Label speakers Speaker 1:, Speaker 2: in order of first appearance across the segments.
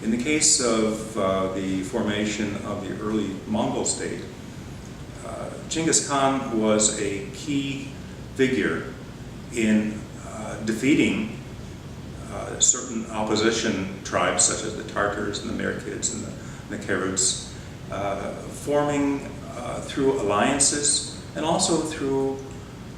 Speaker 1: In the case of the formation of the early Mongol state, Genghis Khan was a key figure in defeating certain opposition tribes such as the Tartars and the Merkids and the Karuts, forming through alliances and also through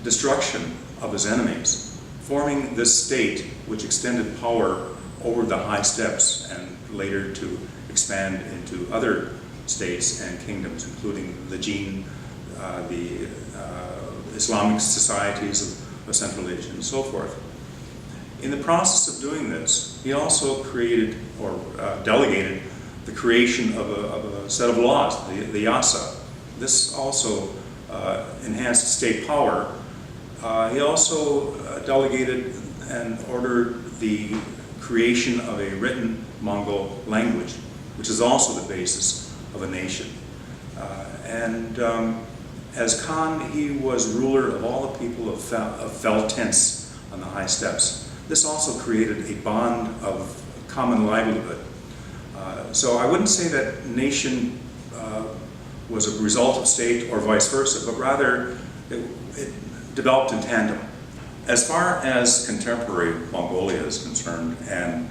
Speaker 1: destruction of his enemies, forming this state which extended power over the high steppes and later to expand into other states and kingdoms, including the Jin, the Islamic societies of Central Asia and so forth. In the process of doing this, he also created or delegated the creation of a set of laws, the Yasa. This also enhanced state power. He also delegated and ordered the creation of a written Mongol language, which is also the basis of a nation. As Khan, he was ruler of all the people of fell tents on the high steppes. This also created a bond of common livelihood. So I wouldn't say that nation was a result of state or vice versa, but rather it developed in tandem. As far as contemporary Mongolia is concerned, and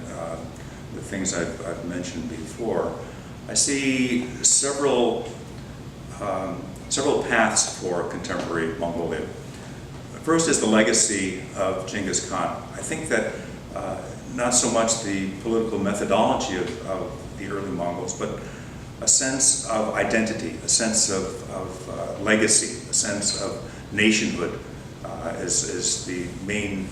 Speaker 1: the things I've mentioned before, I see several paths for contemporary Mongolia. First is the legacy of Genghis Khan. I think that not so much the political methodology of the early Mongols, but a sense of identity, a sense of legacy, a sense of nationhood is the main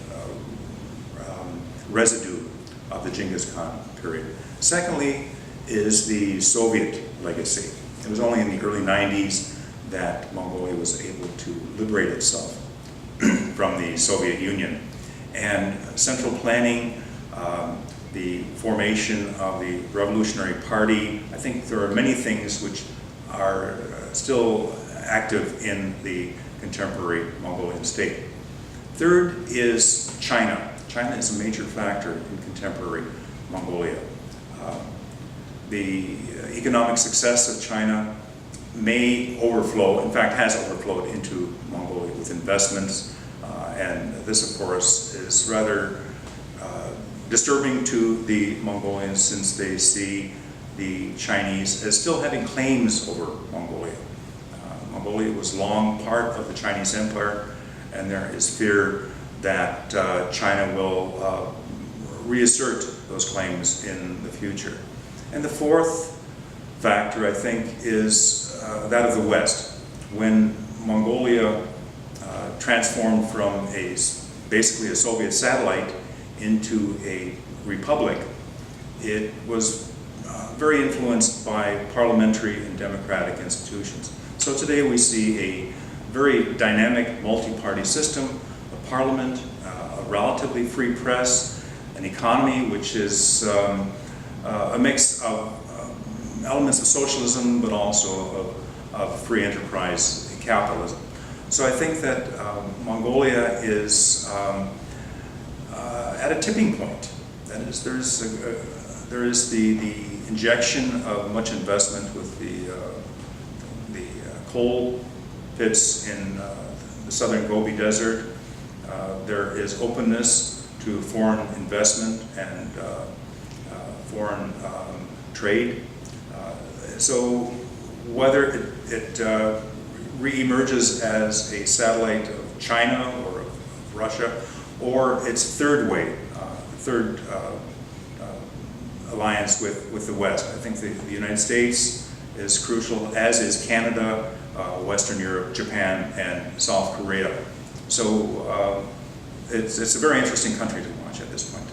Speaker 1: residue of the Genghis Khan period. Secondly is the Soviet legacy. It was only in the early 90s that Mongolia was able to liberate itself from the Soviet Union. And central planning, the formation of the Revolutionary Party, I think there are many things which are still active in the contemporary Mongolian state. Third is China. China is a major factor in contemporary Mongolia. The economic success of China may overflow, in fact has overflowed into Mongolia with investments, and this of course is rather disturbing to the Mongolians since they see the Chinese as still having claims over Mongolia. Mongolia was long part of the Chinese Empire, and there is fear that China will reassert those claims in the future. And the fourth factor, I think, is that of the West. When Mongolia transformed from basically a Soviet satellite into a republic, it was very influenced by parliamentary and democratic institutions. So today we see a very dynamic multi-party system, a parliament, a relatively free press, an economy which is a mix of elements of socialism but also of free enterprise capitalism. So I think that Mongolia is at a tipping point. That is, there is the injection of much investment with the coal pits in the southern Gobi Desert. There is openness to foreign investment and foreign trade. So whether it re-emerges as a satellite of China or of Russia, or its third alliance with the West. I think the United States is crucial, as is Canada, Western Europe, Japan, and South Korea. So it's a very interesting country to watch at this point.